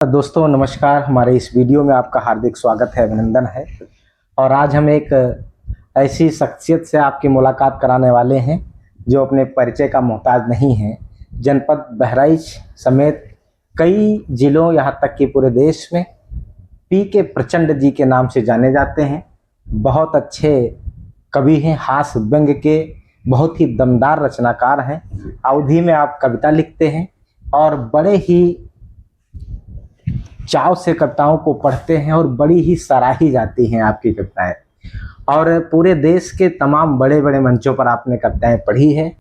दोस्तों नमस्कार। हमारे इस वीडियो में आपका हार्दिक स्वागत है, अभिनंदन है। और आज हम एक ऐसी शख्सियत से आपकी मुलाकात कराने वाले हैं जो अपने परिचय का मोहताज नहीं है। जनपद बहराइच समेत कई जिलों यहाँ तक कि पूरे देश में पी के प्रचंड जी के नाम से जाने जाते हैं। बहुत अच्छे कवि हैं, हास्य व्यंग्य के बहुत ही दमदार रचनाकार हैं। अवधि में आप कविता लिखते हैं और बड़े ही चाव से कविताओं को पढ़ते हैं और बड़ी ही सराही जाती हैं आपकी कविताएं। और पूरे देश के तमाम बड़े बड़े मंचों पर आपने कविताएं पढ़ी है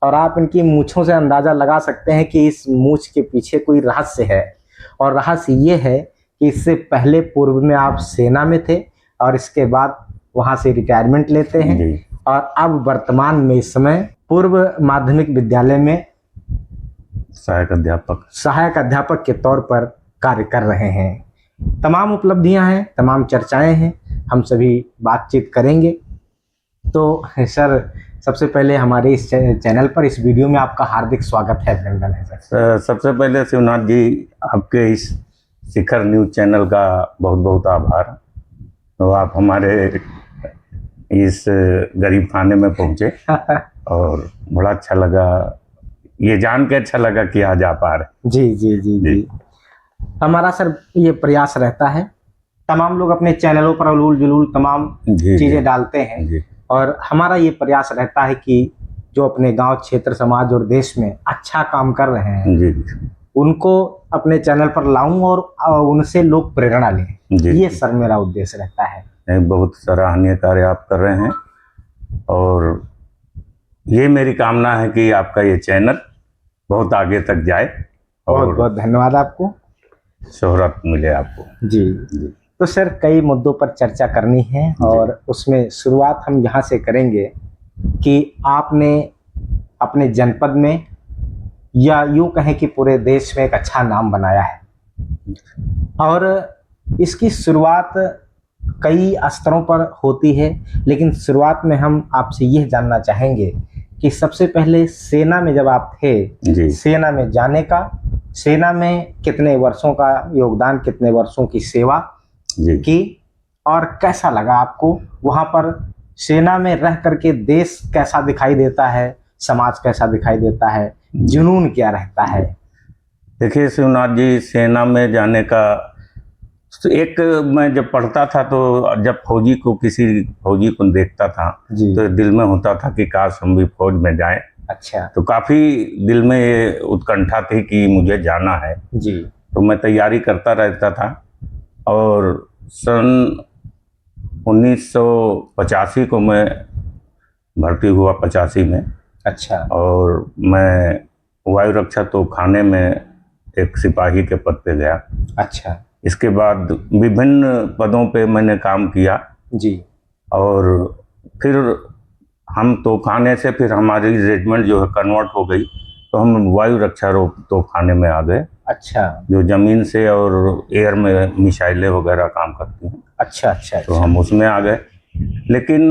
और आप इनकी मूँछों से अंदाज़ा लगा सकते हैं कि इस मूँछ के पीछे कोई रहस्य है। और रहस्य ये है कि इससे पहले पूर्व में आप सेना में थे और इसके बाद वहाँ से रिटायरमेंट लेते हैं और अब वर्तमान में इस समय पूर्व माध्यमिक विद्यालय में सहायक अध्यापक के तौर पर कार्य कर रहे हैं। तमाम उपलब्धियां हैं, तमाम चर्चाएं हैं, हम सभी बातचीत करेंगे। तो सर, सबसे पहले हमारे इस चैनल पर इस वीडियो में आपका हार्दिक स्वागत है, अभिनंदन है सर। सबसे पहले शिवनाथ जी, आपके इस शिखर न्यूज चैनल का बहुत बहुत आभार। तो आप हमारे इस गरीब खाने में पहुंचे और बड़ा अच्छा लगा, ये जान के अच्छा लगा कि आज आप आ रहे। जी जी जी जी। हमारा सर ये प्रयास रहता है, तमाम लोग अपने चैनलों पर उलूल जुलूल तमाम चीज़ें डालते हैं और हमारा ये प्रयास रहता है कि जो अपने गांव, क्षेत्र, समाज और देश में अच्छा काम कर रहे हैं उनको अपने चैनल पर लाऊं और उनसे लोग प्रेरणा लें। ये सर मेरा उद्देश्य रहता है। बहुत सराहनीय कार्य आप कर रहे हैं और ये मेरी कामना है कि आपका ये चैनल बहुत आगे तक जाए और बहुत बहुत धन्यवाद आपको, शोहरत मिले आपको। जी। तो सर, कई मुद्दों पर चर्चा करनी है और उसमें शुरुआत हम यहाँ से करेंगे कि आपने अपने जनपद में या यूँ कहें कि पूरे देश में एक अच्छा नाम बनाया है और इसकी शुरुआत कई स्तरों पर होती है, लेकिन शुरुआत में हम आपसे यह जानना चाहेंगे कि सबसे पहले सेना में जब आप थे, सेना में जाने का, सेना में कितने वर्षों का योगदान, कितने वर्षों की सेवा की और कैसा लगा आपको वहाँ पर? सेना में रह करके देश कैसा दिखाई देता है, समाज कैसा दिखाई देता है, जुनून क्या रहता है? देखिए शिवनाथ जी, सेना में जाने का एक, मैं जब पढ़ता था तो जब किसी फौजी को देखता था तो दिल में होता था कि काश हम भी फौज में जाएं। अच्छा। तो काफ़ी दिल में ये उत्कंठा थी कि मुझे जाना है जी। तो मैं तैयारी करता रहता था और सन 1985 को मैं भर्ती हुआ, 85 में। अच्छा। और मैं वायु रक्षा तोपखाने में एक सिपाही के पद पे गया। अच्छा। इसके बाद विभिन्न पदों पे मैंने काम किया जी। और फिर हम तोपखाने से फिर हमारी रेजिमेंट जो है कन्वर्ट हो गई तो हम वायु रक्षा तोपखाने में आ गए। अच्छा। जो जमीन से और एयर में मिसाइलें वगैरह काम करती हैं। अच्छा अच्छा। तो हम उसमें आ गए। लेकिन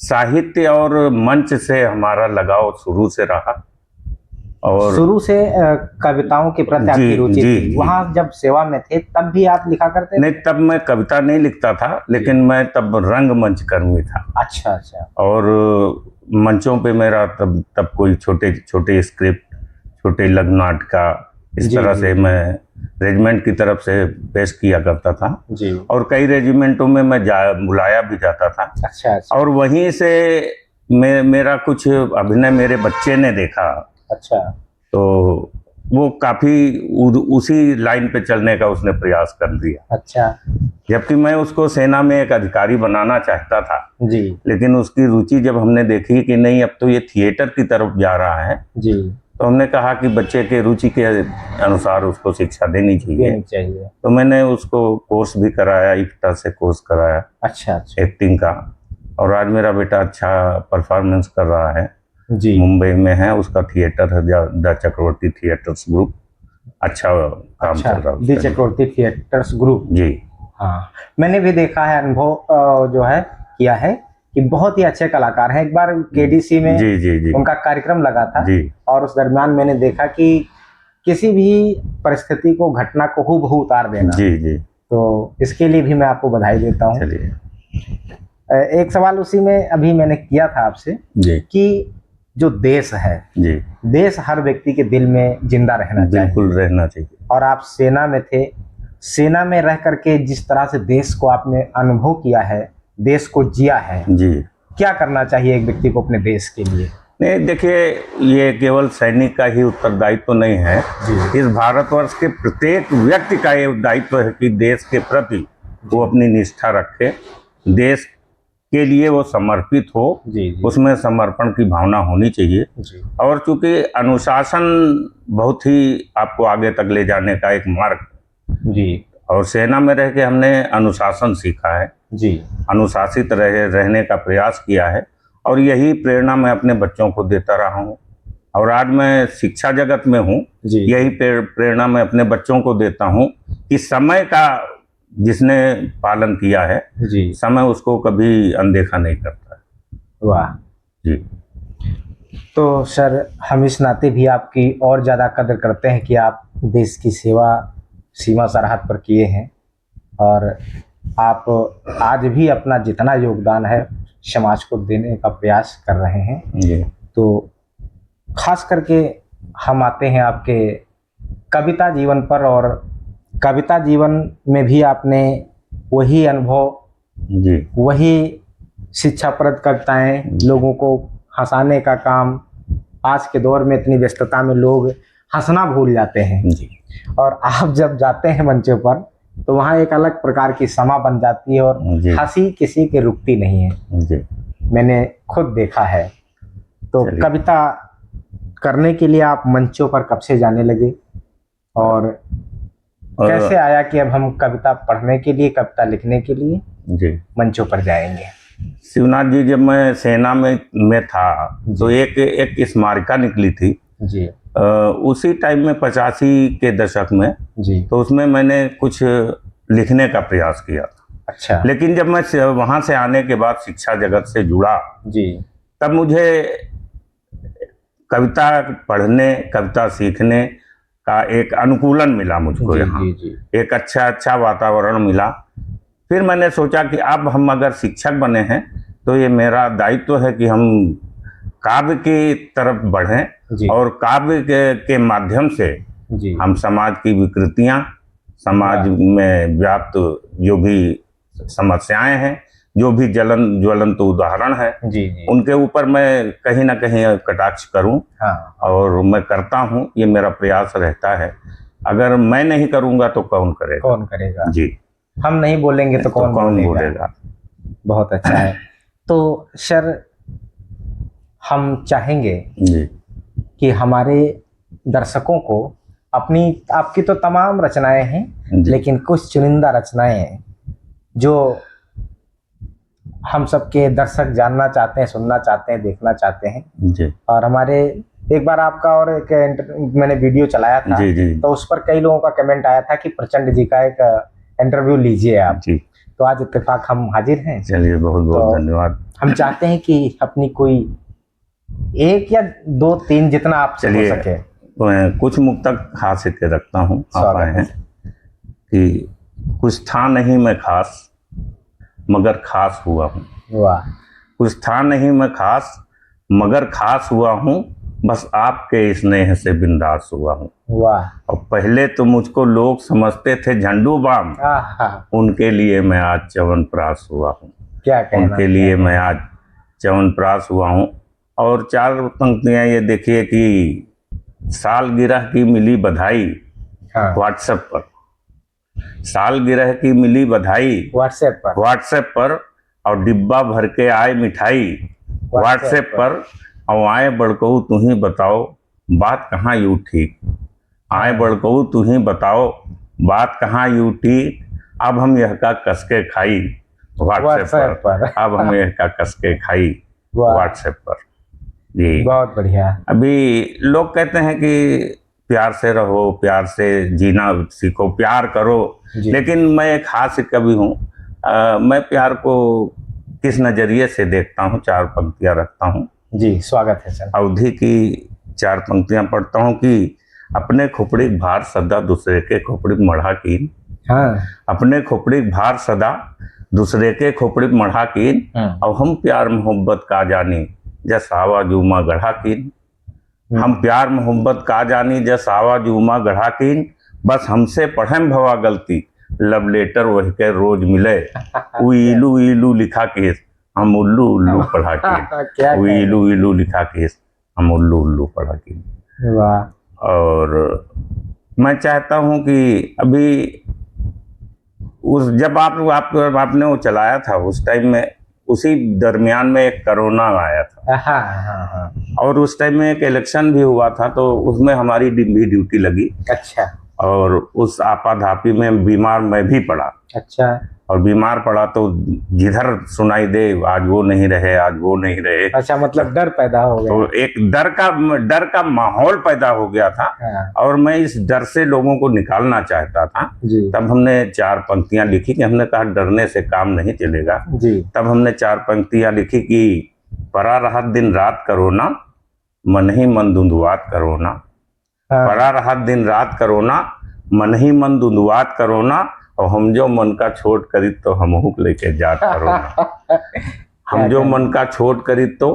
साहित्य और मंच से हमारा लगाव शुरू से रहा और शुरू से कविताओं के प्रति आपकी रुचि थी। वहाँ जब सेवा में थे तब भी आप लिखा करते थे? नहीं, तब मैं कविता नहीं लिखता था, लेकिन मैं तब रंगमंच कर्मी था। अच्छा अच्छा। और मंचों पे मेरा तब कोई छोटे छोटे स्क्रिप्ट, छोटे लघु नाटका, इस तरह से मैं रेजिमेंट की तरफ से पेश किया करता था। जी। और कई रेजिमेंटों में मैं बुलाया भी जाता था। अच्छा अच्छा। और वहीं से मेरा कुछ अभिनय मेरे बच्चे ने देखा। अच्छा। तो वो काफी उसी लाइन पे चलने का उसने प्रयास कर दिया। अच्छा। जबकि मैं उसको सेना में एक अधिकारी बनाना चाहता था। जी। लेकिन उसकी रुचि जब हमने देखी कि नहीं, अब तो ये थिएटर की तरफ जा रहा है, जी, तो हमने कहा कि बच्चे के रुचि के अनुसार उसको शिक्षा देनी चाहिए। तो मैंने उसको कोर्स भी कराया, इफ्ता से कोर्स कराया। अच्छा अच्छा। एक्टिंग का। और आज मेरा बेटा अच्छा परफॉर्मेंस कर रहा है। जी। मुंबई में है, उसका थिएटर है द चक्रवर्ती थिएटर्स ग्रुप। अच्छा काम चल रहा है। The Chakravarti theatres group. जी हाँ, मैंने भी देखा है, अनुभव जो है किया है कि बहुत ही अच्छे कलाकार हैं। एक बार केडीसी में जी उनका कार्यक्रम लगा था जी। और उस दरमियान मैंने देखा कि किसी भी परिस्थिति को, घटना को हूबहू उतार देना। जी जी। तो इसके लिए भी मैं आपको बधाई देता हूँ। चलिए। एक सवाल उसी में अभी मैंने किया था आपसे जी कि जो देश है, जी, देश हर व्यक्ति के दिल में जिंदा रहना चाहिए। बिल्कुल रहना चाहिए। और आप सेना में थे, सेना में रह करके जिस तरह से देश को आपने अनुभव किया है, देश को जिया है, जी। क्या करना चाहिए एक व्यक्ति को अपने देश के लिए? नहीं, देखिए, ये केवल सैनिक का ही उत्तरदायित्व तो नहीं है। इस भारतवर्ष के प्रत्येक व्यक्ति का ये दायित्व है कि देश के प्रति वो अपनी निष्ठा रखे, देश के लिए वो समर्पित हो। जी जी। उसमें समर्पण की भावना होनी चाहिए। जी। और चूंकि अनुशासन बहुत ही आपको आगे तक ले जाने का एक मार्ग, जी, और सेना में रह के हमने अनुशासन सीखा है। जी, अनुशासित रहने का प्रयास किया है, और यही प्रेरणा मैं अपने बच्चों को देता रहा हूँ। और आज मैं शिक्षा जगत में हूँ, यही प्रेरणा मैं अपने बच्चों को देता हूँ कि समय का जिसने पालन किया है, जी, समय उसको कभी अनदेखा नहीं करता। वाह जी। तो सर, हम इस नाते भी आपकी और ज़्यादा कदर करते हैं कि आप देश की सेवा सीमा सरहद पर किए हैं, और आप आज भी अपना जितना योगदान है समाज को देने का प्रयास कर रहे हैं। जी। तो खास करके हम आते हैं आपके कविता जीवन पर, और कविता जीवन में भी आपने वही अनुभव, जी। वही शिक्षाप्रद कविताएं, लोगों को हंसाने का काम। आज के दौर में इतनी व्यस्तता में लोग हंसना भूल जाते हैं, जी। और आप जब जाते हैं मंचों पर तो वहाँ एक अलग प्रकार की समा बन जाती है, और जी। हंसी किसी की रुकती नहीं है। जी। मैंने खुद देखा है। तो चलिए। कविता करने के लिए आप मंचों पर कब से जाने लगे, और कैसे आया कि अब हम कविता पढ़ने के लिए, कविता लिखने के लिए जी मंचों पर जाएंगे? शिवनाथ जी, जब मैं सेना में था तो एक स्मारिका निकली थी जी उसी टाइम में 85 के दशक में। जी। तो उसमें मैंने कुछ लिखने का प्रयास किया था। अच्छा। लेकिन जब मैं वहाँ से आने के बाद शिक्षा जगत से जुड़ा, जी। तब मुझे कविता पढ़ने, कविता सीखने का एक अनुकूलन मिला मुझको। यहाँ एक अच्छा वातावरण मिला। फिर मैंने सोचा कि अब हम अगर शिक्षक बने हैं तो ये मेरा दायित्व है कि हम काव्य की तरफ बढ़ें, और काव्य के माध्यम से हम समाज की विकृतियां, समाज में व्याप्त जो भी समस्याएं हैं, जो भी ज्वलंत उदाहरण है, उनके ऊपर मैं कहीं ना कहीं कटाक्ष करूं। हाँ। और मैं करता हूं, ये मेरा प्रयास रहता है। अगर मैं नहीं करूंगा तो कौन करेगा? कौन करेगा? जी। हम नहीं बोलेंगे तो कौन बोलेगा? बहुत अच्छा है। तो सर, हम चाहेंगे जी कि हमारे दर्शकों को आपकी तो तमाम रचनाएं हैं, लेकिन कुछ चुनिंदा रचनाएं हैं जो हम सबके दर्शक जानना चाहते हैं, सुनना चाहते हैं, देखना चाहते हैं। जी। और हमारे एक बार आपका और एक मैंने वीडियो चलाया था। जी। तो उस पर कई लोगों का कमेंट आया था कि प्रचंड जी का एक इंटरव्यू लीजिए आप। जी। तो आज इत्तेफाक हम हाजिर हैं। चलिए, बहुत बहुत धन्यवाद। हम चाहते हैं कि अपनी कोई एक या दो तीन, जितना आप हो सके। मैं कुछ मुक्तक हाथ के रखता हूँ। आप आए हैं कि कुछ था नहीं मैं खास, मगर खास हुआ हूँ। वाह। कुछ था नहीं मैं खास, मगर खास हुआ हूँ, बस आपके स्नेह से बिंदास हुआ हूँ। वाह। और पहले तो मुझको लोग समझते थे झंडू बाम, उनके लिए मैं आज च्यवनप्राश हुआ हूँ। क्या कहना? उनके लिए मैं आज च्यवनप्राश हुआ हूँ। और 4 पंक्तियां ये देखिए कि सालगिरह की मिली बधाई व्हाट्सएप पर, सालगिरह की मिली बधाई व्हाट्सएप पर, और डिब्बा भर के आए मिठाई व्हाट्सएप पर, और आए बड़कऊ तू ही बताओ बात कहाँ यूं ठीक, आए बड़कऊ तू ही बताओ बात कहाँ यूं ठीक, अब हम यह का कसके खाई व्हाट्सएप पर, अब हम यह का कसके खाई व्हाट्सएप पर। जी, बहुत बढ़िया। अभी लोग कहते हैं कि प्यार से रहो, प्यार से जीना सीखो, प्यार करो, लेकिन मैं एक हास्य कवि हूँ। मैं प्यार को किस नजरिए से देखता हूँ, 4 पंक्तियां रखता हूँ। जी, स्वागत है सर। अवधि की 4 पंक्तियां पढ़ता हूँ कि अपने खोपड़ी भार सदा दूसरे के खोपड़ी मढ़ा कीन। हाँ। अपने खोपड़ी भार सदा दूसरे के खोपड़ी मढ़ा कीन। और हम प्यार मोहब्बत का जानी जैसावा जूमा गढ़ा कीन। हम प्यार मोहब्बत का जानी जैसावा जूमा गढ़ा कीन। बस हमसे पढ़म भवा गलती लव लेटर वही के रोज मिले। उईलू इलू लिखा केस हम उल्लू उल्लू पढ़ा के। उईलू इलू लिखा केस हम उल्लू उल्लू पढ़ा के। वाह। और मैं चाहता हूं कि अभी उस जब आपने वो चलाया था उस टाइम में, उसी दरमियान में एक कोरोना आया था। हाँ। और उस टाइम में एक इलेक्शन भी हुआ था, तो उसमें हमारी भी ड्यूटी लगी। अच्छा। और उस आपाधापी में बीमार मैं भी पड़ा। अच्छा। और बीमार पड़ा तो जिधर सुनाई दे आज वो नहीं रहे, आज वो नहीं रहे। अच्छा, मतलब डर पैदा हो गया। तो एक डर का माहौल पैदा हो गया था। हाँ। और मैं इस डर से लोगों को निकालना चाहता था जी। तब हमने 4 पंक्तियां लिखी कि हमने कहा डरने से काम नहीं चलेगा जी। तब हमने 4 पंक्तियां लिखी कि परा रहा दिन रात करोना, मन ही मन धुंधुआत करोना। हाँ। परा रहा दिन रात करोना, मन ही मन धुंधुआत करोना। और हम जो मन का छोट करी तो हमहुक लेके जात करोना। हम जो मन का छोट करी तो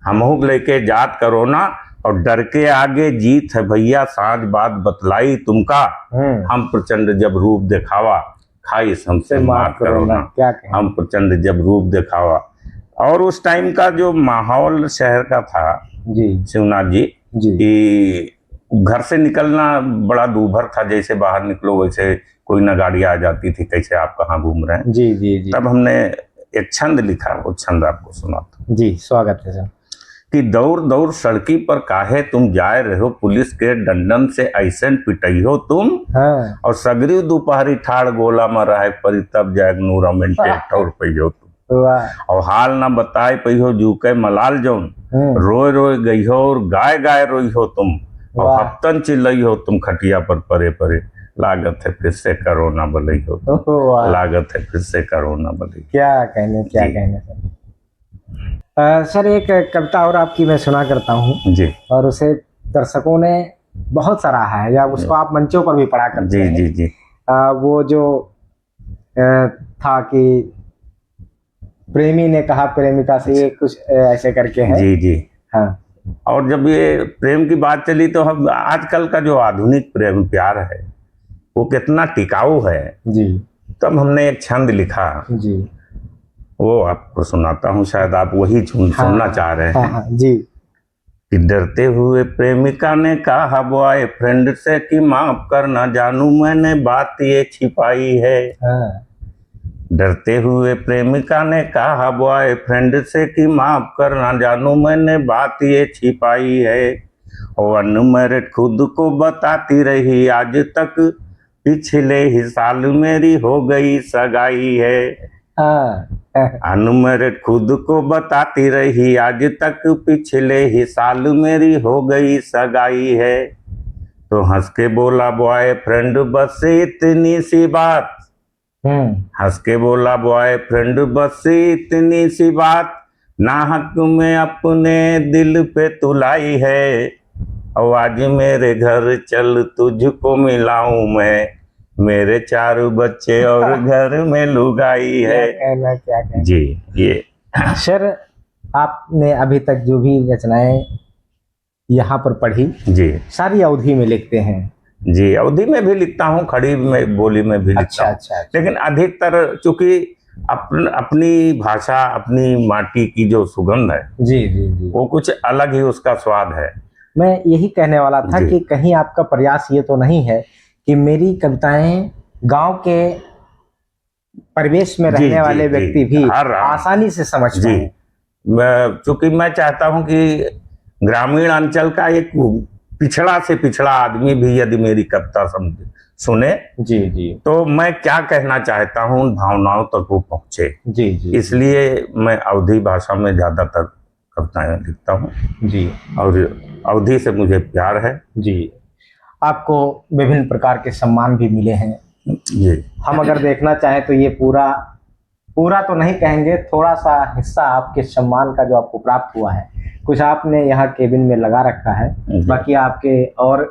हमहुक लेके जात करोना। और डर के आगे जीत है भैया सांझ बात बतलाई तुमका। हम प्रचंड जब रूप दिखावा खाई हमसे मात करोना। हम प्रचंड जब रूप दिखावा। और उस टाइम का जो माहौल शहर का था जी शिवनाथ जी कि घर से निकलना बड़ा दूभर था। जैसे बाहर निकलो वैसे कोई ना गाड़ी आ जाती थी, कैसे आप कहाँ घूम रहे हैं। जी। तब हमने एक छंद लिखा, वो छंद आपको सुनाता। जी स्वागत है सर। कि दौड़ दौड़ सड़की पर काहे तुम जाए रहो, पुलिस के डंडन से ऐसे पिटई हो तुम। हाँ। और सगरी दोपहरी ठाड़ गोला में रहे परी तब जाग नूरा मिनटे ठौर पई हो तुम। और हाल ना बताए पई हो जूके मलाल जौन, रोए रोए गई हो और गाय गाय रोई हो तुम। और हफ्तन चिल्लई हो तुम खटिया पर परे परे, लागत है फिर से कोरोना बलई हो, लागत है फिर से कोरोना बलई। क्या कहने सर। सर एक कविता और आपकी मैं सुना करता हूँ जी, और उसे दर्शकों ने बहुत सराहा है, या उसको आप मंचों पर भी पढ़ा करते हैं। जी। वो जो था कि प्रेमी ने कहा प्रेमिका से, ये कुछ ऐसे करके है। जी। हाँ। और जब ये प्रेम की बात चली तो हम आजकल का जो आधुनिक प्रेम प्यार है वो कितना टिकाऊ है जी। तब हमने एक छंद लिखा जी, वो आपको सुनाता हूँ, शायद आप वही सुनना चाह रहे हैं। हाँ, जी। कि डरते हुए प्रेमिका ने कहा बॉयफ्रेंड से कि माफ करना जानू मैंने बात ये छिपाई है। डरते हुए प्रेमिका ने कहा बॉयफ्रेंड से कि माफ करना जानू मैंने बात ये छिपाई है। और अनमैरिड खुद को बताती रही आज तक, पिछले ही साल मेरी हो गई सगाई है। अनमैरिड खुद को बताती रही आज तक, पिछले ही साल मेरी हो गई सगाई है। तो हंस के बोला बॉयफ्रेंड बस इतनी सी बात, हंस के बोला बॉयफ्रेंड बस इतनी सी बात, नाहक में अपने दिल पे तुलाई है। और आज मेरे घर चल तुझको मिलाऊं मैं, मेरे 4 बच्चे और घर में लुगाई है। क्या कहना जी। ये सर आपने अभी तक जो भी रचनाएं यहाँ पर पढ़ी जी, सारी अवधि में लिखते हैं? जी, अवधि में भी लिखता हूँ, खड़ी में बोली में भी लिखता हूँ। अच्छा। लेकिन अधिकतर चूंकि अपनी भाषा अपनी माटी की जो सुगंध है जी, वो कुछ अलग ही उसका स्वाद है। मैं यही कहने वाला था कि कहीं आपका प्रयास ये तो नहीं है कि मेरी कविताएं गांव के परिवेश में रहने वाले व्यक्ति भी आसानी से समझ पाए? चूंकि मैं चाहता हूं कि ग्रामीण अंचल का एक पिछड़ा से पिछड़ा आदमी भी यदि मेरी कविता सुने जी, तो मैं क्या कहना चाहता हूं उन भावनाओं तक वो पहुंचे। जी। इसलिए मैं अवधी भाषा में ज्यादातर कविताएं लिखता हूँ जी, और अवधी से मुझे प्यार है जी। आपको विभिन्न प्रकार के सम्मान भी मिले हैं जी। हम अगर देखना चाहें तो ये पूरा तो नहीं कहेंगे, थोड़ा सा हिस्सा आपके सम्मान का जो आपको प्राप्त हुआ है, कुछ आपने यहाँ केबिन में लगा रखा है, बाकी आपके और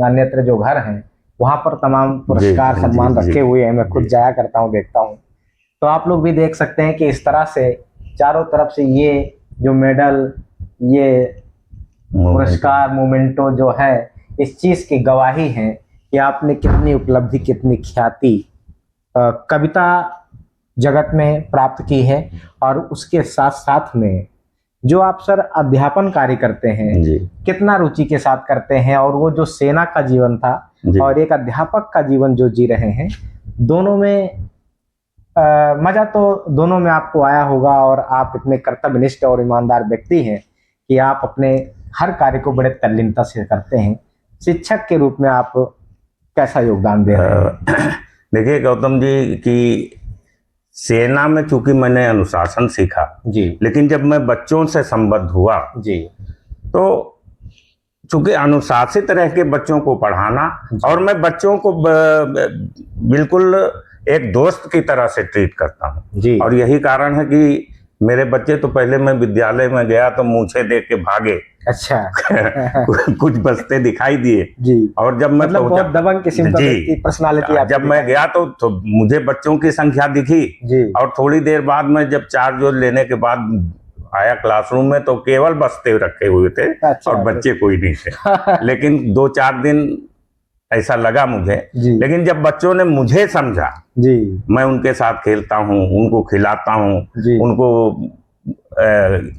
अन्यत्र जो घर हैं वहाँ पर तमाम पुरस्कार जी, सम्मान जी, रखे हुए हैं। मैं खुद जी। जाया करता हूँ, देखता हूँ। तो आप लोग भी देख सकते हैं कि इस तरह से चारों तरफ से ये जो मेडल, ये पुरस्कार, मोमेंटो जो है, इस चीज़ की गवाही है कि आपने कितनी उपलब्धि, कितनी ख्याति कविता जगत में प्राप्त की है। और उसके साथ साथ में जो आप सर अध्यापन कार्य करते हैं, जी, कितना रुचि के साथ करते हैं। और वो जो सेना का जीवन था जी। और एक अध्यापक का जीवन जो जी रहे हैं, दोनों में मजा तो दोनों में आपको आया होगा। और आप इतने कर्तव्यनिष्ठ और ईमानदार व्यक्ति हैं कि आप अपने हर कार्य को बड़े तल्लीनता से करते हैं। शिक्षक के रूप में आप कैसा योगदान दे रहे हैं? देखिए गौतम जी कि सेना में चूंकि मैंने अनुशासन सीखा जी, लेकिन जब मैं बच्चों से संबद्ध हुआ जी, तो चूंकि अनुशासित रह के बच्चों को पढ़ाना और मैं बच्चों को बिल्कुल एक दोस्त की तरह से ट्रीट करता हूँ जी। और यही कारण है कि मेरे बच्चे तो पहले मैं विद्यालय में गया तो मूछें देख के भागे। अच्छा। कुछ बस्ते दिखाई दिए जी। और जब मैं मतलब बहुत दबंग किस्म का जी, पर्सनालिटी आपकी जब मैं गया तो मुझे बच्चों की संख्या दिखी जी। और थोड़ी देर बाद में जब चार्ज लेने के बाद आया क्लासरूम में तो केवल बस्ते रखे हुए थे। अच्छा, और बच्चे कोई नहीं थे। लेकिन 2-4 दिन ऐसा लगा मुझे, लेकिन जब बच्चों ने मुझे समझा, जी, मैं उनके साथ खेलता हूँ, उनको खिलाता हूँ, उनको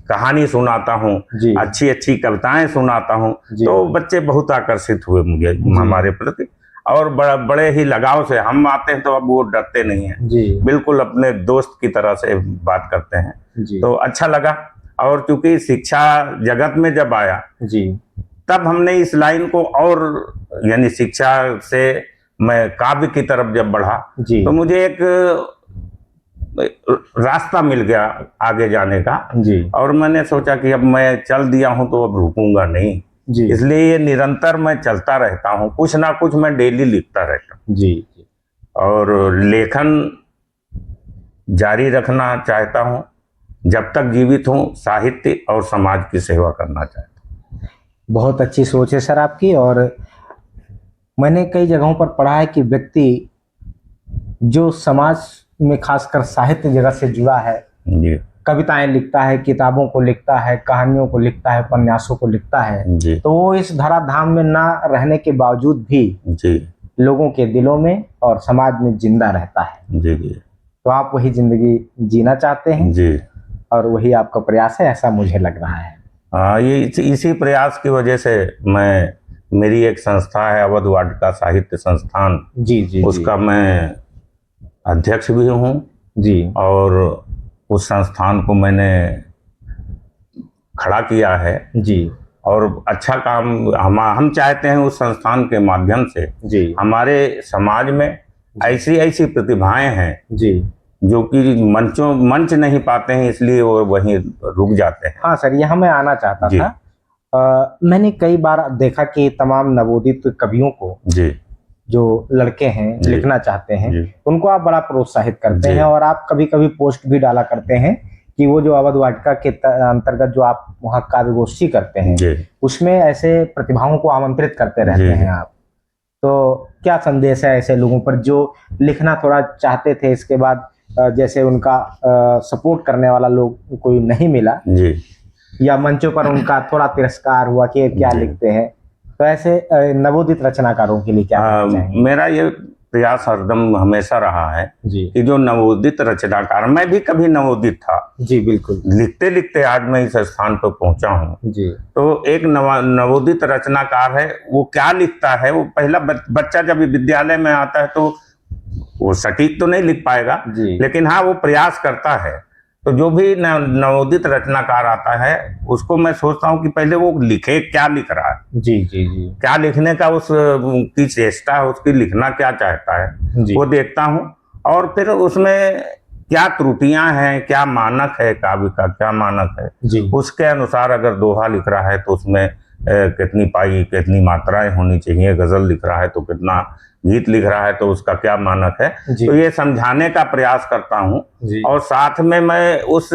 कहानी सुनाता हूँ, अच्छी अच्छी कविताएं सुनाता हूँ, तो बच्चे बहुत आकर्षित हुए मुझे हमारे प्रति और बड़े ही लगाव से हम आते हैं तो अब वो डरते नहीं हैं, बिल्कुल अपने दोस्त की तरह से बात करते हैं। तो अच्छा लगा। और क्योंकि शिक्षा जगत में जब आया तब हमने इस लाइन को और यानी शिक्षा से मैं काव्य की तरफ जब बढ़ा तो मुझे एक रास्ता मिल गया आगे जाने का। और मैंने सोचा कि अब मैं चल दिया हूं तो अब रुकूंगा नहीं, इसलिए ये निरंतर मैं चलता रहता हूं, कुछ ना कुछ मैं डेली लिखता रहता हूं और लेखन जारी रखना चाहता हूं जब तक जीवित हूं, साहित्य और समाज की सेवा करना चाहता हूं। बहुत अच्छी सोच है सर आपकी। और मैंने कई जगहों पर पढ़ा है कि व्यक्ति जो समाज में खासकर साहित्य जगत से जुड़ा है, कविताएं लिखता है, किताबों को लिखता है, कहानियों को लिखता है, उपन्यासों को लिखता है, तो वो इस धराधाम में ना रहने के बावजूद भी लोगों के दिलों में और समाज में जिंदा रहता है। तो आप वही जिंदगी जीना चाहते हैं और वही आपका प्रयास है, ऐसा मुझे लग रहा है। हाँ, ये इसी प्रयास की वजह से मेरी एक संस्था है अवध वाटिका साहित्य संस्थान, उसका मैं अध्यक्ष भी हूँ और उस संस्थान को मैंने खड़ा किया है और अच्छा काम हम चाहते हैं उस संस्थान के माध्यम से हमारे समाज में ऐसी ऐसी प्रतिभाएं हैं जो कि मंच नहीं पाते हैं, इसलिए वो वहीं रुक जाते हैं। हाँ सर, यहाँ मैं आना चाहता था। मैंने कई बार देखा कि तमाम नवोदित कवियों को जो लड़के हैं लिखना चाहते हैं उनको आप बड़ा प्रोत्साहित करते हैं और आप कभी कभी पोस्ट भी डाला करते हैं कि वो जो अवध वाटिका के अंतर्गत जो आप वहाँ काव्य गोष्ठी करते हैं उसमें ऐसे प्रतिभाओं को आमंत्रित करते रहते हैं आप। तो क्या संदेश है ऐसे लोगों पर जो लिखना थोड़ा चाहते थे, इसके बाद जैसे उनका सपोर्ट करने वाला लोग कोई नहीं मिला या मंचों पर उनका थोड़ा तिरस्कार हुआ कि क्या लिखते हैं, तो ऐसे नवोदित रचनाकारों के लिए क्या कहना चाहेंगे? मेरा ये प्रयास हरदम हमेशा रहा है कि जो नवोदित रचनाकार, मैं भी कभी नवोदित था बिल्कुल, लिखते लिखते आज मैं इस स्थान पर पहुंचा हूं। तो एक नवोदित रचनाकार है, वो क्या लिखता है, वो पहला बच्चा जब विद्यालय में आता है तो वो सटीक तो नहीं लिख पाएगा, लेकिन हाँ वो प्रयास करता है। तो जो भी नवोदित रचनाकार आता है उसको मैं सोचता हूँ कि पहले वो लिखे, क्या लिख रहा है, क्या लिखने का उसकी चेष्टा है, उसकी लिखना क्या चाहता है वो देखता हूँ और फिर उसमें क्या त्रुटियां हैं, क्या मानक है, काव्य का क्या मानक है, उसके अनुसार अगर दोहा लिख रहा है तो उसमें कितनी पाई कितनी मात्राएं होनी चाहिए, गजल लिख रहा है तो कितना, गीत लिख रहा है तो उसका क्या मानक है, तो ये समझाने का प्रयास करता हूँ। और साथ में मैं उस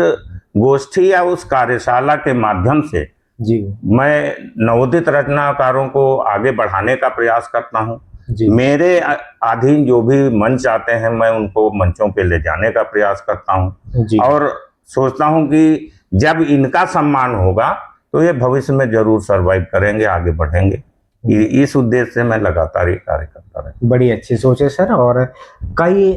गोष्ठी या उस कार्यशाला के माध्यम से जी मैं नवोदित रचनाकारों को आगे बढ़ाने का प्रयास करता हूँ। जी मेरे अधीन जो भी मंच आते हैं मैं उनको मंचों पे ले जाने का प्रयास करता हूँ जी और सोचता हूँ कि जब इनका सम्मान होगा तो ये भविष्य में जरूर सरवाइव करेंगे, आगे बढ़ेंगे। इस उद्देश्य से मैं लगातार ये कार्य करता रहता बड़ी अच्छी सोच है सर। और कई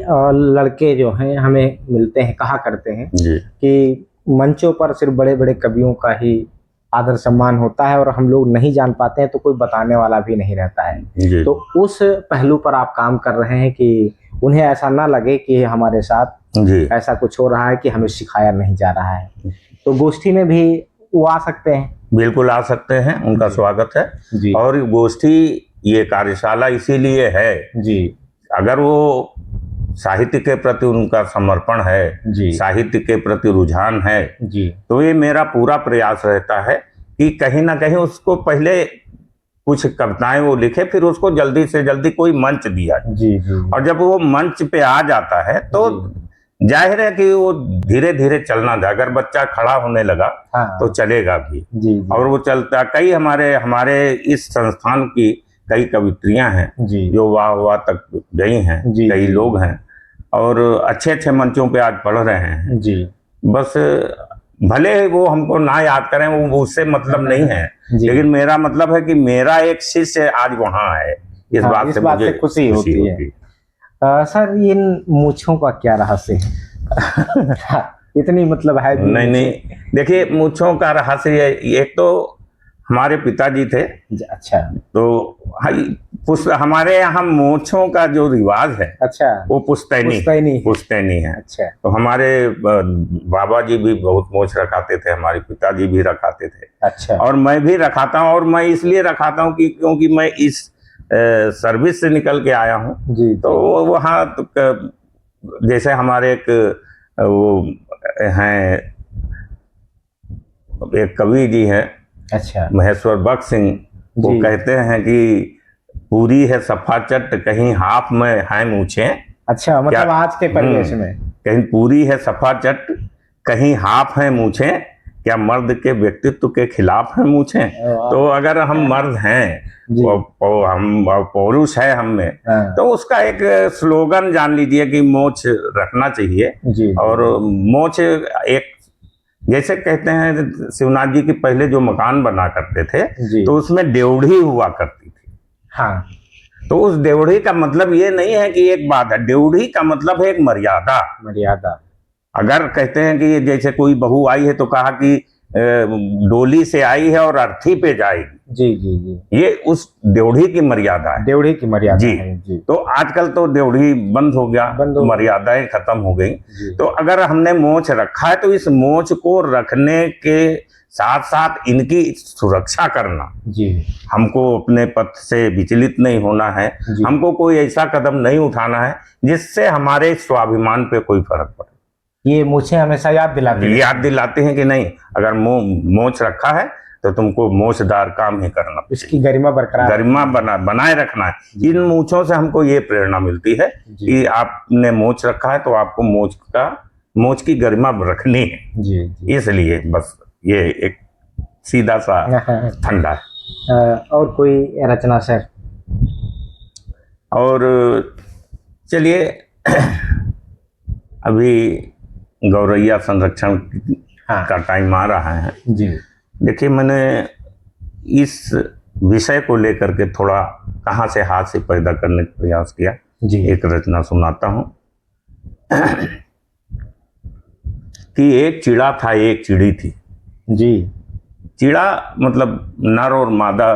लड़के जो हैं हमें मिलते हैं, कहा करते हैं हूँ। जी कि मंचों पर सिर्फ बड़े बड़े कवियों का ही आदर सम्मान होता है और हम लोग नहीं जान पाते हैं तो कोई बताने वाला भी नहीं रहता है। जी तो उस पहलू पर आप काम कर रहे हैं कि उन्हें ऐसा ना लगे कि हमारे साथ जी ऐसा कुछ हो रहा है कि हमें सिखाया नहीं जा रहा है। तो गोष्ठी में भी वो आ सकते हैं। बिल्कुल आ सकते हैं, उनका स्वागत है। जी और गोष्ठी ये कार्यशाला इसीलिए है, जी अगर वो साहित्य के प्रति उनका समर्पण है, जी साहित्य के प्रति रुझान है, जी तो ये मेरा पूरा प्रयास रहता है कि कहीं ना कहीं उसको पहले कुछ कविताएं वो लिखे, फिर उसको जल्दी से जल्दी कोई मंच दिया जाए। जी जी और जब वो मंच पे आ जाता है तो जाहिर है कि वो धीरे धीरे चलना था। अगर बच्चा खड़ा होने लगा हाँ तो चलेगा भी, जी और वो चलता। कई हमारे हमारे इस संस्थान की कई कवित्रियां हैं जी जो वाह तक गई हैं, जी, कई जी। लोग हैं और अच्छे अच्छे मंचों पे आज पढ़ रहे हैं। जी बस भले वो हमको ना याद करें, वो उससे मतलब नहीं है, जी। लेकिन मेरा मतलब है कि मेरा एक शिष्य आज वहाँ है, इस हाँ, बात इस से बात मुझे से खुशी होती है। सर इन मूछों का क्या रहस्य है? इतनी मतलब है भी नहीं नहीं, देखिए मूछों का रहस्य एक तो हमारे पिताजी थे। अच्छा तो हमारे यहाँ मूछों का जो रिवाज है अच्छा वो पुश्तैनी है। अच्छा तो हमारे बाबा जी भी बहुत मूछ रखाते थे, हमारे पिताजी भी रखाते थे। अच्छा और मैं भी रखाता हूँ, और मैं इसलिए रखाता हूँ कि क्योंकि मैं इस सर्विस से निकल के आया हूँ। जी तो वहाँ जैसे हमारे एक वो हैं, एक कवि जी हैं, अच्छा महेश्वर बख्श सिंह, वो जी। कहते हैं कि पूरी है सफा चट कहीं हाफ में है मूछे। अच्छा मतलब आज के परिवेश में कहीं पूरी है सफा चट कहीं हाफ है मूछे, क्या मर्द के व्यक्तित्व के खिलाफ है मूछे। तो अगर हम मर्द हैं, हम पौरुष है हम में, तो उसका एक स्लोगन जान लीजिए कि मोछ रखना चाहिए। जी। और मोछ एक, जैसे कहते हैं शिवनाथ जी के पहले जो मकान बना करते थे तो उसमें ड्योढ़ी हुआ करती थी। हाँ तो उस ड्योढ़ी का मतलब ये नहीं है कि एक बात है, ड्योढ़ी का मतलब है एक मर्यादा। अगर कहते हैं कि जैसे कोई बहू आई है तो कहा कि डोली से आई है और अर्थी पे जाएगी। जी जी जी, ये उस ड्योढ़ी की मर्यादा है, ड्योढ़ी की मर्यादा जी। है जी। तो आजकल तो ड्योढ़ी बंद हो गया, मर्यादाएं खत्म हो गई। तो अगर हमने मोछ रखा है तो इस मोछ को रखने के साथ साथ इनकी सुरक्षा करना जी, हमको अपने पथ से विचलित नहीं होना है। हमको कोई ऐसा कदम नहीं उठाना है जिससे हमारे स्वाभिमान पे कोई फर्क पड़े। ये मूछें हमेशा याद दिलाते हैं कि नहीं, अगर मोछ रखा है तो तुमको मोछदार काम ही करना, इसकी गरिमा बनाए रखना है। इन मूछों से हमको ये प्रेरणा मिलती है कि आपने मोछ रखा है तो आपको मोछ की गरिमा रखनी है जी। इसलिए बस ये एक सीधा सा ठंडा है। और कोई रचना सर? और चलिए अभी गौरैया संरक्षण का टाइम आ रहा है जी। देखिए मैंने इस विषय को लेकर के थोड़ा कहाँ से हाथ से पैदा करने का प्रयास किया जी। एक रचना सुनाता हूँ कि एक चिड़ा था एक चिड़ी थी जी। चिड़ा मतलब नर और मादा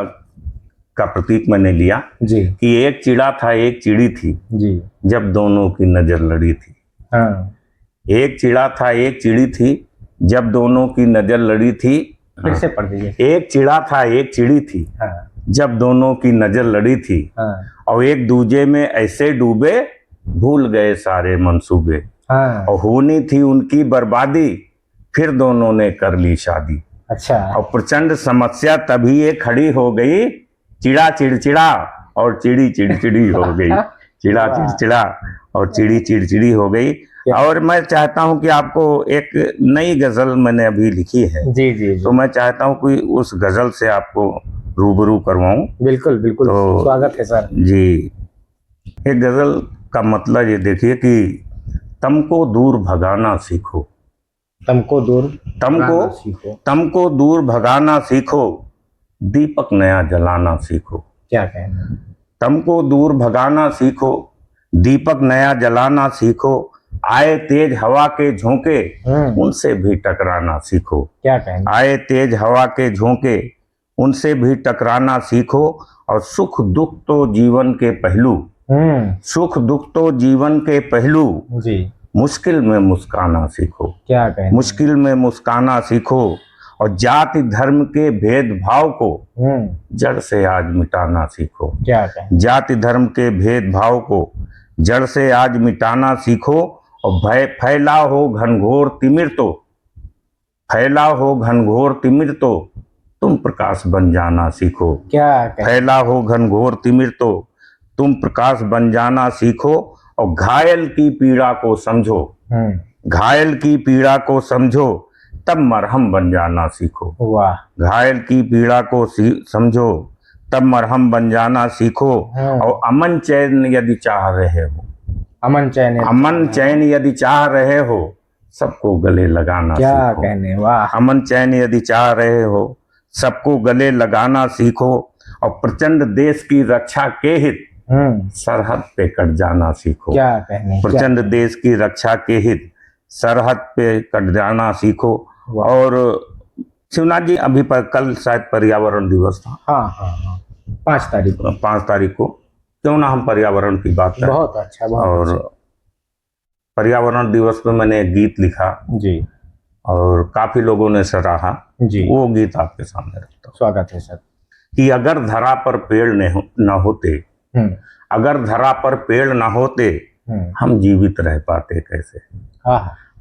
का प्रतीक मैंने लिया जी, कि एक चिड़ा था एक चिड़ी थी जी, जब दोनों की नजर लड़ी थी। हाँ। एक चिड़ा था एक चिड़ी थी जब दोनों की नजर लड़ी थी। फिर से पढ़ दीजिए। एक चिड़ा था एक चिड़ी थी हाँ, जब दोनों की नजर लड़ी थी हाँ, और एक दूजे में ऐसे डूबे भूल गए सारे मंसूबे हाँ, और होनी थी उनकी बर्बादी फिर दोनों ने कर ली शादी। अच्छा। और प्रचंड समस्या तभी ये खड़ी हो गई, चिड़ा चिड़चिड़ा और चिड़ी चिड़चिड़ी हो गई। चिड़ा चिड़चिड़ा और चिड़ी चिड़चिड़ी हो गई। और मैं चाहता हूं कि आपको एक नई गजल मैंने अभी लिखी है, जी जी जी, तो मैं चाहता हूं कि उस गजल से आपको रूबरू करवाऊं। बिल्कुल बिल्कुल, तो स्वागत है सर। जी, एक गजल का मतलब ये देखिए कि तमको दूर भगाना सीखो, तुमको दूर तमको भगाना सीखो। तमको दूर भगाना सीखो, दीपक नया जलाना सीखो। क्या कहना। तमको दूर भगाना सीखो, दीपक नया जलाना सीखो, आए तेज हवा के झोंके उनसे भी टकराना सीखो। क्या कहना। आए तेज हवा के झोंके उनसे भी टकराना सीखो, और सुख दुख तो जीवन के पहलू, सुख दुख तो जीवन के पहलू, जी, मुश्किल में मुस्काना सीखो। क्या कहना। मुश्किल में मुस्काना सीखो, और जाति धर्म के भेदभाव को जड़ से आज मिटाना सीखो। क्या कहना। जाति धर्म के भेदभाव को जड़ से आज मिटाना सीखो, और भय फैला हो घनघोर तिमिर तो, फैला हो घनघोर तिमिर तो तुम प्रकाश बन जाना सीखो। क्या कहना। फैला हो घनघोर तिमिर तो तुम प्रकाश बन जाना सीखो, और घायल की पीड़ा को समझो, घायल की पीड़ा को समझो, तब मरहम बन जाना सीखो। वाह। घायल की पीड़ा को समझो, तब मरहम बन जाना सीखो, और अमन चैन यदि चाह रहे हो, अमन चैन, अमन चैन यदि चाह रहे हो, सबको गले लगाना क्या सीखो। कहने। वाह। अमन चैन यदि चाह रहे हो, सबको गले लगाना सीखो, और प्रचंड देश की रक्षा के हित सरहद पे कट जाना सीखो। क्या कहने। प्रचंड देश की रक्षा के हित सरहद पे कट जाना सीखो। और शिवनाथ जी, अभी पर कल शायद पर्यावरण दिवस था। हाँ हाँ हाँ, 5 तारीख को। 5 तारीख को क्यों ना हम पर्यावरण की बात करें। बहुत अच्छा, बहुत और अच्छा। पर्यावरण दिवस पे मैंने एक गीत लिखा जी, और काफी लोगों ने सराहा। जी, वो गीत आपके सामने रखता हूँ। स्वागत है सर। कि अगर धरा पर पेड़ न होते, अगर धरा पर पेड़ न होते, हम जीवित रह पाते कैसे।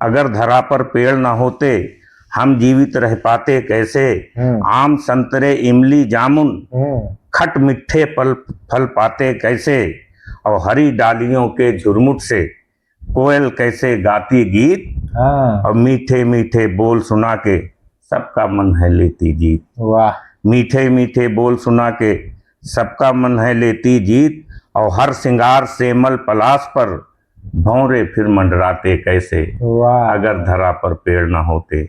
अगर धरा पर पेड़ न होते, हम जीवित रह पाते कैसे। आम संतरे इमली जामुन खट मिठे फल पाते कैसे, और हरी डालियों के झुरमुट से कोयल कैसे गाती गीत, और मीठे मीठे बोल सुना के सबका मन है लेती जीत। वाह। मीठे मीठे बोल सुना के सबका मन है लेती जीत, और हर श्रृंगार सेमल पलाश पर भौरे फिर मंडराते कैसे। वाह। अगर धरा पर पेड़ ना होते,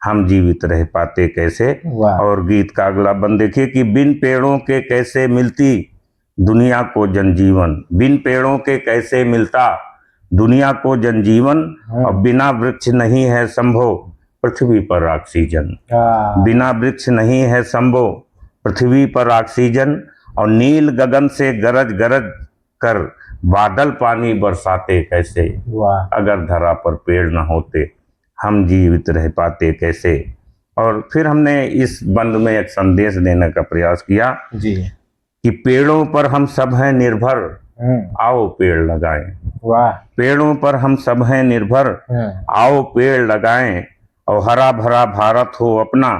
हम जीवित रह पाते कैसे। और गीत का अगला बंद देखिए कि बिन पेड़ों के कैसे मिलती दुनिया को जनजीवन, बिन पेड़ों के कैसे मिलता दुनिया को जनजीवन, और बिना वृक्ष नहीं है संभव पृथ्वी पर ऑक्सीजन। बिना वृक्ष नहीं है संभव पृथ्वी पर ऑक्सीजन, और नील गगन से गरज गरज कर बादल पानी बरसाते कैसे। अगर धरा पर पेड़ न होते, हम जीवित रह पाते कैसे। और फिर हमने इस बंद में एक संदेश देने का प्रयास किया जी, कि पेड़ों पर हम सब हैं निर्भर, आओ पेड़ लगाएं। वाह। पेड़ों पर हम सब हैं निर्भर, आओ पेड़ लगाएं, और हरा भरा भारत हो अपना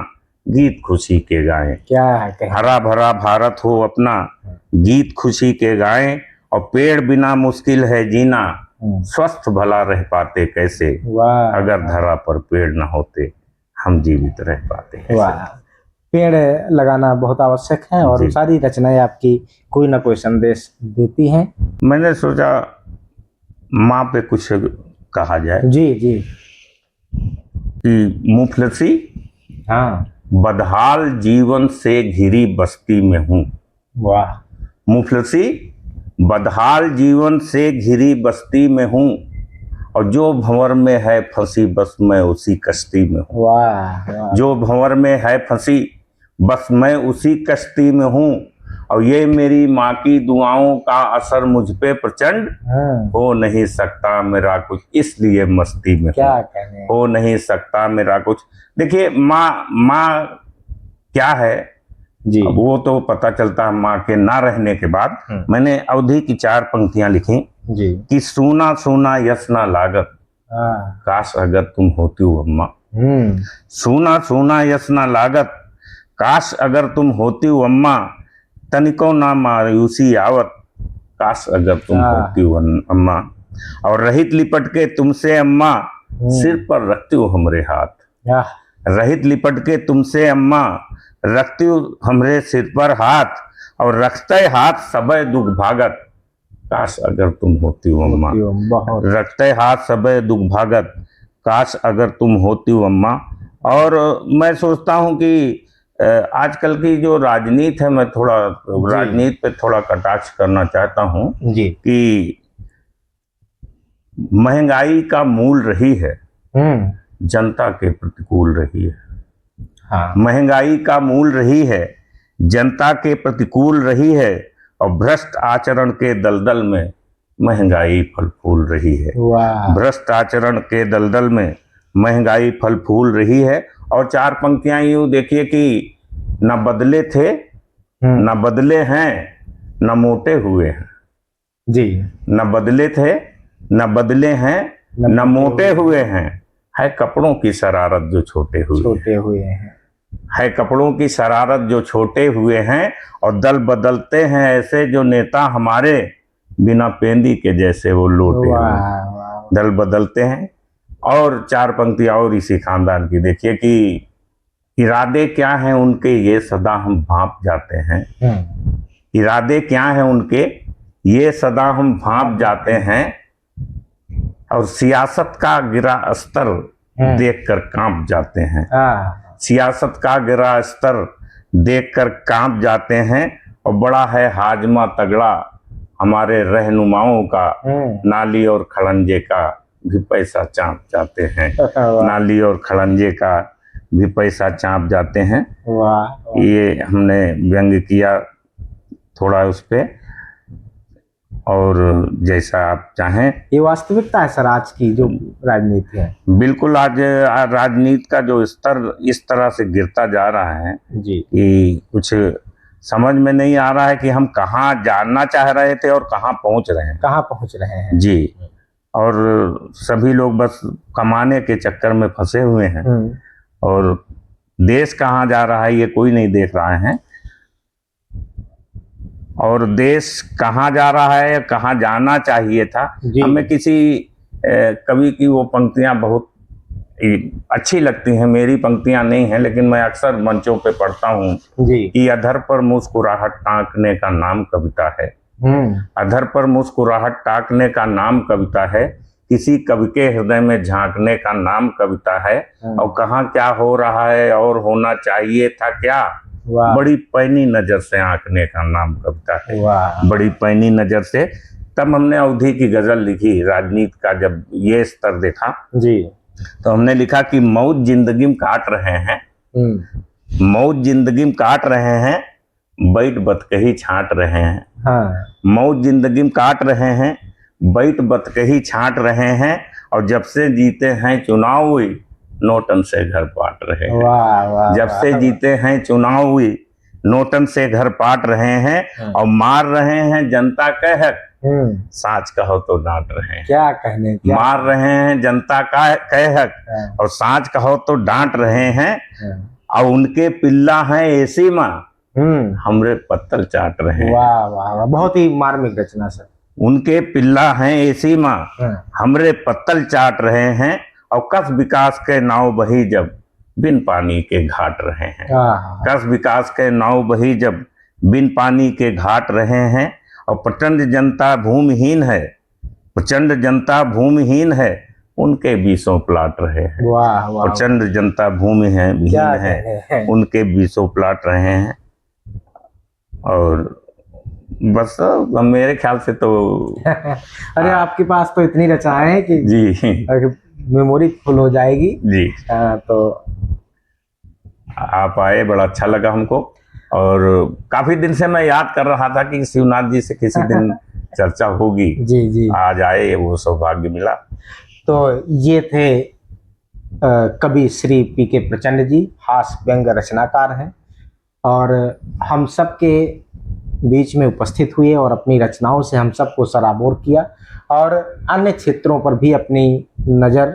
गीत खुशी के गाएं। क्या है। हरा भरा भारत हो अपना गीत खुशी के गाएं, और पेड़ बिना मुश्किल है जीना, स्वस्थ भला रह पाते कैसे। अगर धरा पर पेड़ न होते, हम जीवित रह पाते कैसे। वाह। पेड़ लगाना बहुत आवश्यक है, और सारी रचनाएं आपकी कोई ना कोई संदेश देती हैं। मैंने सोचा माँ पे कुछ कहा जाए। जी जी। कि मुफलसी हाँ। बदहाल जीवन से घिरी बस्ती में हूँ। वाह। मुफलसी बदहाल जीवन से घिरी बस्ती में हूँ, और जो भंवर में है फंसी बस मैं उसी कश्ती में हूँ। वाह। जो भंवर में है फंसी बस मैं उसी कश्ती में हूँ, और ये मेरी माँ की दुआओं का असर मुझ पे प्रचंड, हो नहीं सकता मेरा कुछ इसलिए मस्ती में। क्या कहने। हो नहीं सकता मेरा कुछ। देखिए माँ क्या है जी, वो तो पता चलता है माँ के ना रहने के बाद। मैंने अवधि की 4 पंक्तियां लिखी जी। कि सूना सूना यस ना लागत, काश अगर तुम होती हो अम्मा। सूना सूना यस ना लागत, काश अगर तुम होती हो अम्मा, तनिको ना मायूसी आवत, काश अगर तुम होती हो अम्मा। और रहित लिपट के तुमसे अम्मा सिर पर रखती हो हमरे हाथ। आह, रहित लिपट के तुमसे अम्मा रखती हो हमरे सिर पर हाथ, और रखते हाथ सबे दुख भागत, काश अगर तुम होती हो अम्मा। बहुत रखते हाथ सबे दुख भागत, काश अगर तुम होती हो अम्मा। और मैं सोचता हूँ कि आजकल की जो राजनीति है, मैं थोड़ा राजनीति पे थोड़ा कटाक्ष करना चाहता हूँ जी। कि महंगाई का मूल रही है, जनता के प्रतिकूल रही है। हाँ। महंगाई का मूल रही है, जनता के प्रतिकूल रही है, और भ्रष्ट आचरण के दलदल में महंगाई फल फूल रही है। भ्रष्ट आचरण के दलदल में महंगाई फल फूल रही है। और चार पंक्तियां यूं देखिए कि न बदले थे, न बदले हैं, न मोटे हुए हैं जी। न बदले थे, न बदले हैं, न मोटे हुए हैं, है कपड़ों की शरारत जो छोटे हुए हैं। है कपड़ों की शरारत जो छोटे हुए हैं, और दल बदलते हैं ऐसे जो नेता हमारे, बिना पेंदी के जैसे वो लोटे हुए। दल बदलते हैं। और चार पंक्तियां और इसी खानदान की देखिए कि इरादे क्या हैं उनके ये सदा हम भांप जाते हैं। इरादे क्या हैं उनके ये सदा हम भांप जाते हैं, और सियासत का गिरा स्तर देखकर कांप जाते हैं। सियासत का गिरा स्तर देखकर कांप जाते हैं, और बड़ा है हाजमा तगड़ा हमारे रहनुमाओं का, नाली और खड़ंजे का भी पैसा चाँप जाते हैं। नाली और खड़ंजे का भी पैसा चाँप जाते हैं। ये हमने व्यंग किया थोड़ा उस पे, और जैसा आप चाहें। ये वास्तविकता है सर आज की जो राजनीति है। बिल्कुल, आज राजनीति का जो स्तर इस तरह से गिरता जा रहा है जी कि कुछ समझ में नहीं आ रहा है कि हम कहाँ जाना चाह रहे थे और कहाँ पहुँच रहे हैं। जी। और सभी लोग बस कमाने के चक्कर में फंसे हुए हैं, और देश कहाँ जा रहा है ये कोई नहीं देख रहा है। और देश कहाँ जा रहा है, कहाँ जाना चाहिए था। हमें किसी कवि की वो पंक्तियां बहुत अच्छी लगती हैं, मेरी पंक्तियां नहीं हैं, लेकिन मैं अक्सर मंचों पे पढ़ता हूँ कि अधर पर मुस्कुराहट टाँकने का नाम कविता है। अधर पर मुस्कुराहट टाँकने का नाम कविता है, किसी कवि के हृदय में झांकने का नाम कविता है। और कहाँ क्या हो रहा है और होना चाहिए था क्या, बड़ी पैनी नजर से आंकने का नाम कविता है। बड़ी पैनी नजर से। तब हमने अवधि की गजल लिखी राजनीति का, जब ये स्तर देखा जी, तो हमने लिखा कि मौत जिंदगी में काट रहे हैं, मौत जिंदगी में काट रहे हैं, बैठ बतकही छांट रहे हैं। मौत जिंदगी में काट रहे हैं, बैठ बतकही छांट रहे हैं, और जब से जीते हैं चुनाव हुई, नोटन से घर पाट रहे हैं। जब से जीते हैं चुनाव हुई, नोटन से घर पाट रहे हैं, और मार रहे हैं जनता कह हक, साच कहो तो डांट रहे हैं। क्या कहने, मार रहे हैं जनता का कह हक, और साच कहो तो डांट रहे हैं। और उनके पिल्ला हैं ऐसी माँ, हमरे पत्तल चाट रहे हैं। वाह वाह वाह, बहुत ही मार्मिक रचना सर। उनके पिल्ला हैं ऐसी माँ, हमरे पत्तल चाट रहे हैं, और कस विकास के नाव बही जब बिन पानी के घाट रहे हैं। कस विकास के नाव बही जब बिन पानी के घाट रहे हैं, और प्रचंड जनता भूमिहीन है, प्रचंड जनता भूमिहीन है, उनके बीसों प्लाट रहे हैं। प्रचंड जनता भूमिहीन है, उनके बीसों प्लाट रहे हैं। और बस मेरे ख्याल से तो अरे आपके पास तो इतनी रचनाएं हैं कि जी मेमोरी फुल हो जाएगी जी। तो आप आए, बड़ा अच्छा लगा हमको, और काफी दिन से मैं याद कर रहा था कि शिवनाथ जी से किसी दिन चर्चा होगी। जी जी, आज आए, वो सौभाग्य मिला। तो ये थे कवि श्री पी.के. प्रचंड जी, हास्य व्यंग रचनाकार हैं, और हम सबके बीच में उपस्थित हुए और अपनी रचनाओं से हम सबको सराबोर किया, और अन्य क्षेत्रों पर भी अपनी नज़र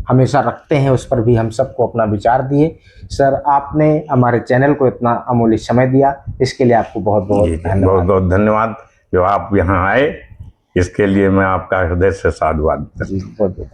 हमेशा रखते हैं, उस पर भी हम सबको अपना विचार दिए। सर, आपने हमारे चैनल को इतना अमूल्य समय दिया, इसके लिए आपको बहुत बहुत धन्यवाद। बहुत बहुत धन्यवाद जो आप यहाँ आए, इसके लिए मैं आपका हृदय से साधुवाद करता हूं। जी बहुत बहुत